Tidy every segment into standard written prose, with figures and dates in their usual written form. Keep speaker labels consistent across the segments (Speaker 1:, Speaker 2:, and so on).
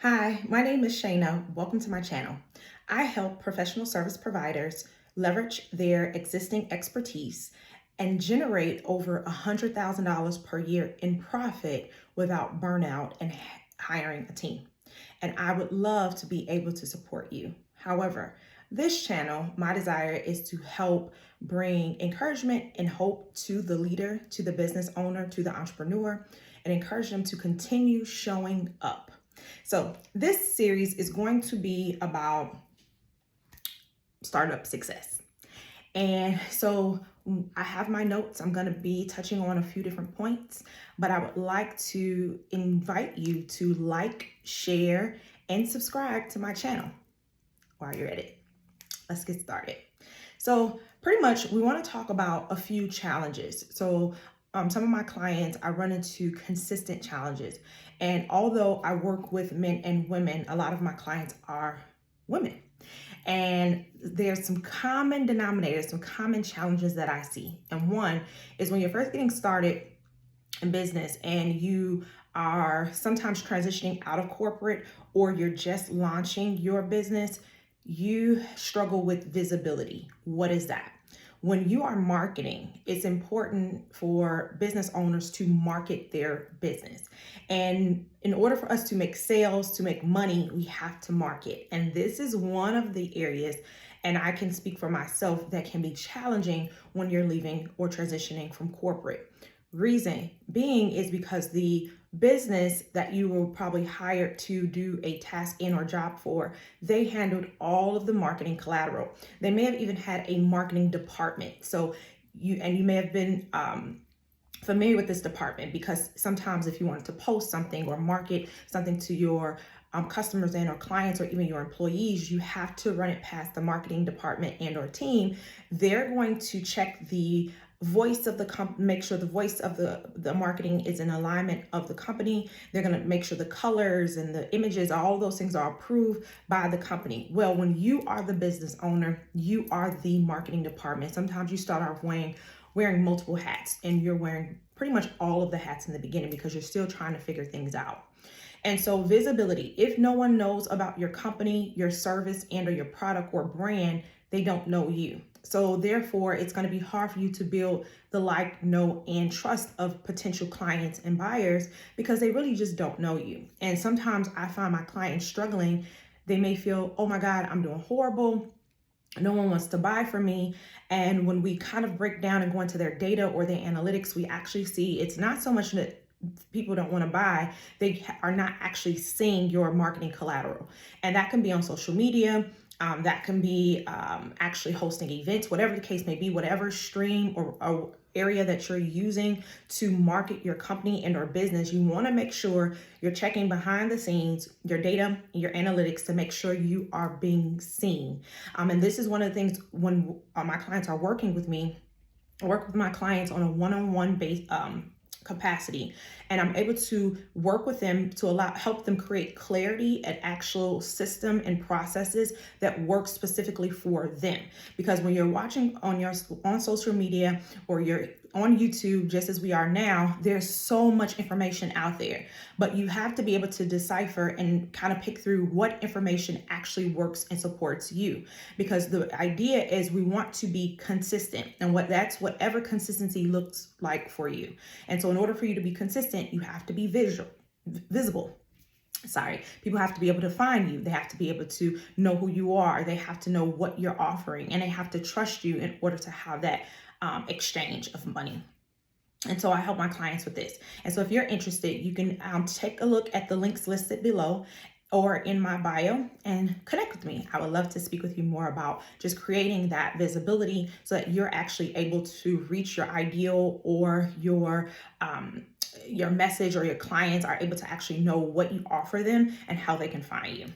Speaker 1: Hi, my name is Shayna. Welcome to my channel. I help professional service providers leverage their existing expertise and generate over $100,000 per year in profit without burnout and hiring a team. And I would love to be able to support you. However, this channel, my desire is to help bring encouragement and hope to the leader, to the business owner, to the entrepreneur, and encourage them to continue showing up. So this series is going to be about startup success. And so I have my notes. I'm going to be touching on a few different points, but I would like to invite you to like, share, and subscribe to my channel while you're at it. Let's get started. So pretty much we want to talk about a few challenges. So some of my clients, I run into consistent challenges. And although I work with men and women, a lot of my clients are women. And there's some common denominators, some common challenges that I see. And one is when you're first getting started in business and you are sometimes transitioning out of corporate or you're just launching your business, you struggle with visibility. What is that? When you are marketing, it's important for business owners to market their business. And in order for us to make sales, to make money, we have to market. And this is one of the areas, and I can speak for myself, that can be challenging when you're leaving or transitioning from corporate. Reason being is because the business that you were probably hired to do a task in or job for, they handled all of the marketing collateral. They may have even had a marketing department. So you may have been familiar with this department, because sometimes if you wanted to post something or market something to your customers and or clients or even your employees, you have to run it past the marketing department and or team. They're going to check the voice of the company, make sure the voice of the marketing is in alignment of the company. They're going to make sure the colors and the images, all those things are approved by the company. Well, when you are the business owner, you are the marketing department. Sometimes you start off wearing multiple hats, and you're wearing pretty much all of the hats in the beginning because you're still trying to figure things out. And so visibility, if no one knows about your company, your service, and or your product or brand, they don't know you. So therefore, it's going to be hard for you to build the like, know, and trust of potential clients and buyers because they really just don't know you. And sometimes I find my clients struggling. They may feel, oh my God, I'm doing horrible. No one wants to buy from me. And when we kind of break down and go into their data or their analytics, we actually see it's not so much that people don't want to buy, they are not actually seeing your marketing collateral. And that can be on social media. That can be actually hosting events, whatever the case may be, whatever stream or area that you're using to market your company and or business. You want to make sure you're checking behind the scenes, your data, your analytics, to make sure you are being seen. And this is one of the things when my clients are working with me. I work with my clients on a one-on-one base capacity, and I'm able to work with them to help them create clarity and actual system and processes that work specifically for them. Because when you're watching on social media or you're on YouTube, just as we are now, there's so much information out there, but you have to be able to decipher and kind of pick through what information actually works and supports you. Because the idea is we want to be consistent, and whatever consistency looks like for you. And so in order for you to be consistent, you have to be visible. People have to be able to find you. They have to be able to know who you are. They have to know what you're offering, and they have to trust you in order to have that exchange of money. And so I help my clients with this. And so if you're interested, you can take a look at the links listed below or in my bio and connect with me. I would love to speak with you more about just creating that visibility so that you're actually able to reach your ideal, or your message, or your clients are able to actually know what you offer them and how they can find you.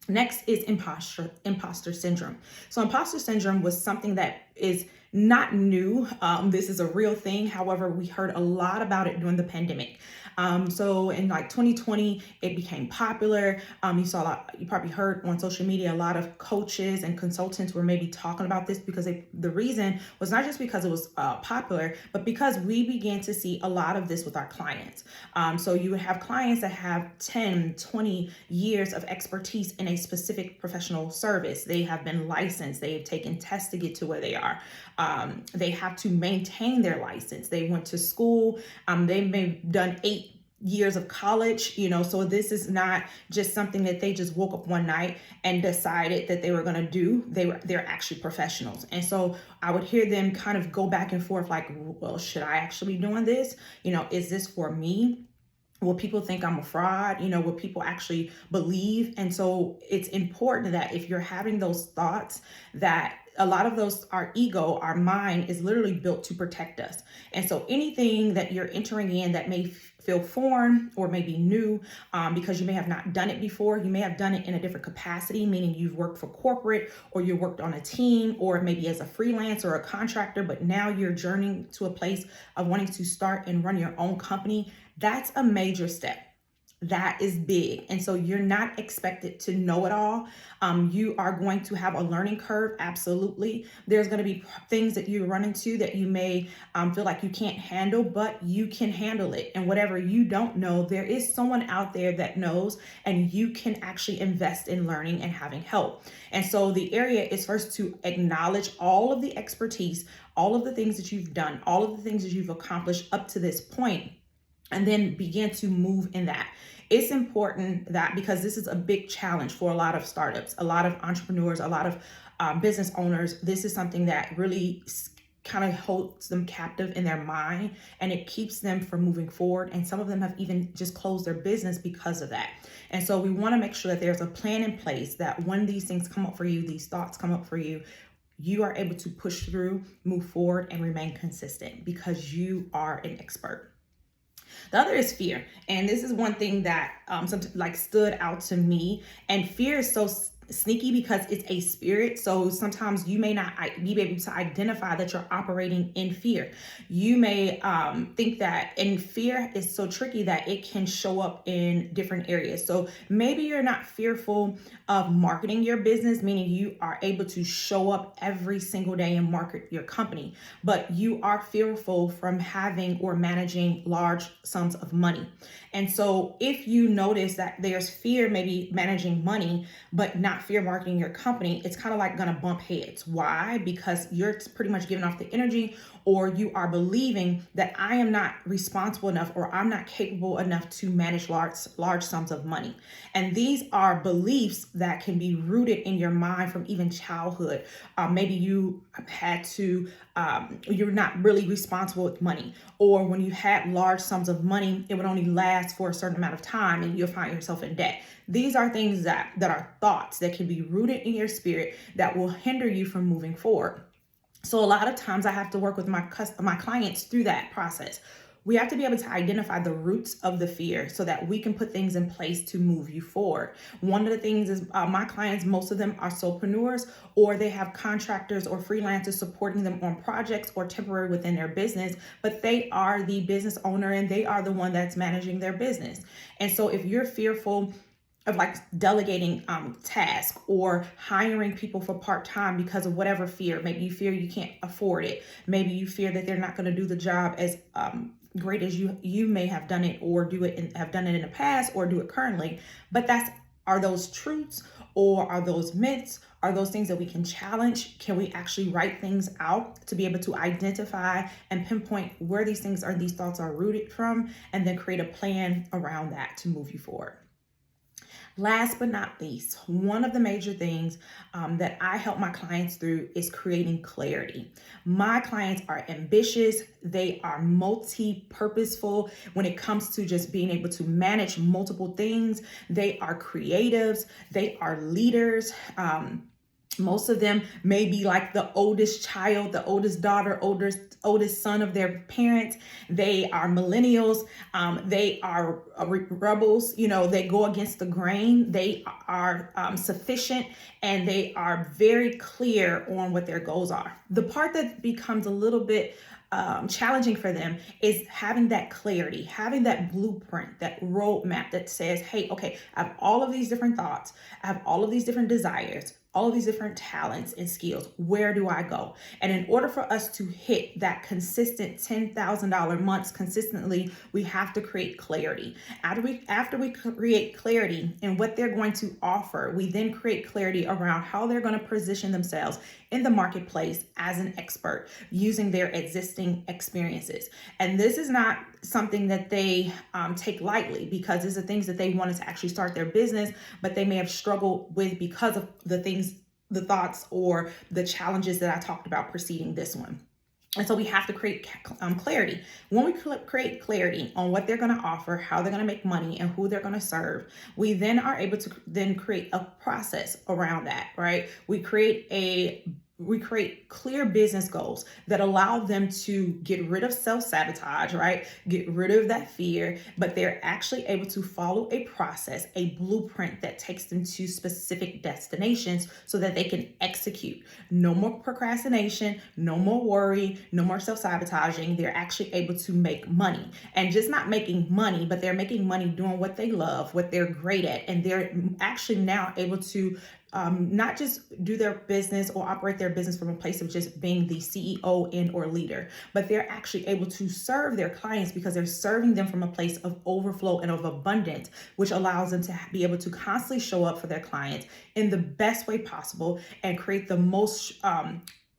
Speaker 1: Next is imposter syndrome. So imposter syndrome was something that is not new. This is a real thing. However, we heard a lot about it during the pandemic. So in like 2020, it became popular. You probably heard on social media, a lot of coaches and consultants were maybe talking about this because the reason was not just because it was popular, but because we began to see a lot of this with our clients. So you would have clients that have 10, 20 years of expertise in a specific professional service. They have been licensed. They've taken tests to get to where they are. They have to maintain their license. They went to school. They may have done 8 years of college, so this is not just something that they just woke up one night and decided that they were going to do. They're actually professionals. And so I would hear them kind of go back and forth like, well, should I actually be doing this? Is this for me? Will people think I'm a fraud? Will people actually believe? And so it's important that if you're having those thoughts, that a lot of those, our ego, our mind is literally built to protect us. And so anything that you're entering in that may feel foreign or maybe new, because you may have not done it before, you may have done it in a different capacity, meaning you've worked for corporate or you worked on a team or maybe as a freelancer or a contractor, but now you're journeying to a place of wanting to start and run your own company. That's a major step. That is big. And so you're not expected to know it all. You are going to have a learning curve. Absolutely. There's going to be things that you run into that you may feel like you can't handle, but you can handle it. And whatever you don't know, there is someone out there that knows, and you can actually invest in learning and having help. And so the area is first to acknowledge all of the expertise, all of the things that you've done, all of the things that you've accomplished up to this point, and then begin to move in that. It's important that, because this is a big challenge for a lot of startups, a lot of entrepreneurs, a lot of business owners, this is something that really kind of holds them captive in their mind, and it keeps them from moving forward. And some of them have even just closed their business because of that. And so we want to make sure that there's a plan in place that when these things come up for you, these thoughts come up for you, you are able to push through, move forward, and remain consistent because you are an expert. The other is fear. And this is one thing that stood out to me. And fear is so sneaky because it's a spirit. So sometimes you may not be able to identify that you're operating in fear. You may think that, and fear is so tricky that it can show up in different areas. So maybe you're not fearful of marketing your business, meaning you are able to show up every single day and market your company, but you are fearful from having or managing large sums of money. And so if you notice that there's fear, maybe managing money, but not fear marketing your company, it's kind of like going to bump heads. Why? Because you're pretty much giving off the energy, or you are believing that I am not responsible enough, or I'm not capable enough to manage large sums of money. And these are beliefs that can be rooted in your mind from even childhood. Maybe you had to, you're not really responsible with money, or when you had large sums of money, it would only last for a certain amount of time and you'll find yourself in debt. These are things that are thoughts that can be rooted in your spirit that will hinder you from moving forward. So a lot of times I have to work with my clients through that process. We have to be able to identify the roots of the fear so that we can put things in place to move you forward. One of the things is my clients, most of them are solopreneurs, or they have contractors or freelancers supporting them on projects or temporary within their business, but they are the business owner and they are the one that's managing their business. And so if you're fearful of delegating tasks or hiring people for part-time because of whatever fear, maybe you fear you can't afford it. Maybe you fear that they're not going to do the job as great as you may have done it, or do it and have done it in the past, or do it currently. But are those truths, or are those myths? Are those things that we can challenge? Can we actually write things out to be able to identify and pinpoint where these thoughts are rooted from, and then create a plan around that to move you forward? Last but not least, one of the major things that I help my clients through is creating clarity. My clients are ambitious. They are multi-purposeful when it comes to just being able to manage multiple things. They are creatives. They are leaders. Most of them may be like the oldest child, the oldest daughter, oldest son of their parents. They are millennials. They are rebels. They go against the grain. They are sufficient, and they are very clear on what their goals are. The part that becomes a little bit challenging for them is having that clarity, having that blueprint, that roadmap that says, hey, okay, I have all of these different thoughts, I have all of these different desires, all of these different talents and skills. Where do I go? And in order for us to hit that consistent $10,000 months consistently, we have to create clarity. After we create clarity in what they're going to offer, we then create clarity around how they're going to position themselves in the marketplace as an expert using their existing experiences. And this is not something that they take lightly, because these are things that they wanted to actually start their business, but they may have struggled with because of the thoughts or the challenges that I talked about preceding this one. And so we have to create clarity. When we create clarity on what they're going to offer, how they're going to make money, and who they're going to serve, we then are able to then create a process around that, right? We create clear business goals that allow them to get rid of self-sabotage, right? Get rid of that fear, but they're actually able to follow a process, a blueprint that takes them to specific destinations so that they can execute. No more procrastination, no more worry, no more self-sabotaging. They're actually able to make money, and just not making money, but they're making money doing what they love, what they're great at. And they're actually now able to not just do their business or operate their business from a place of just being the CEO and or leader, but they're actually able to serve their clients because they're serving them from a place of overflow and of abundance, which allows them to be able to constantly show up for their clients in the best way possible and create the most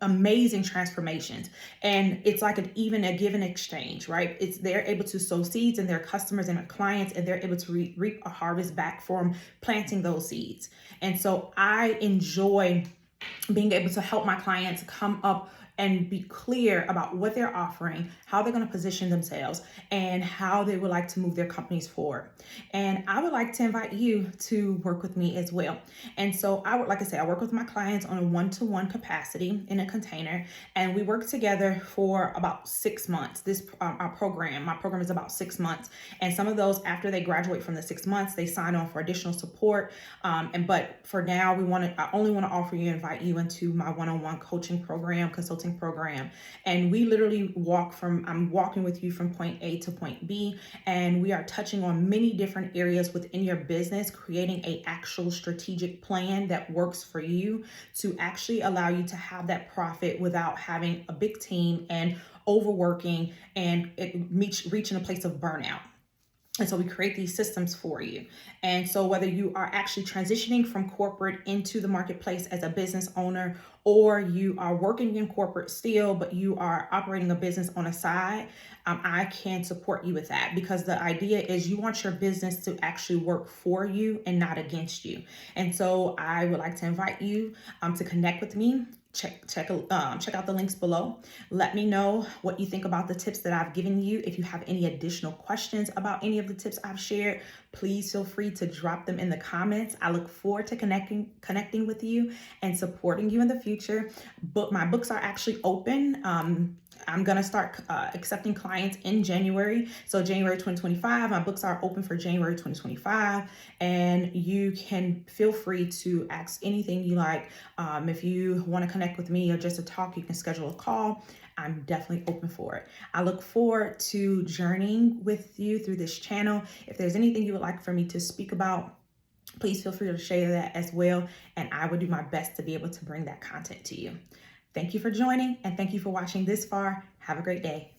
Speaker 1: amazing transformations. And it's like a give and exchange, right? They're able to sow seeds in their customers and their clients, and they're able to reap a harvest back from planting those seeds. And so I enjoy being able to help my clients come up and be clear about what they're offering, how they're going to position themselves, and how they would like to move their companies forward. And I would like to invite you to work with me as well. And so I work with my clients on a one-to-one capacity in a container, and we work together for about 6 months. My program is about 6 months. And some of those, after they graduate from the 6 months, they sign on for additional support. But for now, I only want to invite you into my one-on-one coaching program, consulting program. And we literally I'm walking with you from point A to point B, and we are touching on many different areas within your business, creating an actual strategic plan that works for you to actually allow you to have that profit without having a big team and overworking and reaching a place of burnout. And so we create these systems for you. And so whether you are actually transitioning from corporate into the marketplace as a business owner, or you are working in corporate still, but you are operating a business on a side, I can support you with that, because the idea is you want your business to actually work for you and not against you. And so I would like to invite you to connect with me. Check out the links below. Let me know what you think about the tips that I've given you. If you have any additional questions about any of the tips I've shared, please feel free to drop them in the comments. I look forward to connecting with you and supporting you in the future. My books are actually open. I'm going to start accepting clients in January. So January 2025, my books are open for January 2025. And you can feel free to ask anything you like. If you want to connect with me or just to talk, you can schedule a call. I'm definitely open for it. I look forward to journeying with you through this channel. If there's anything you would like for me to speak about, please feel free to share that as well. And I will do my best to be able to bring that content to you. Thank you for joining, and thank you for watching this far. Have a great day.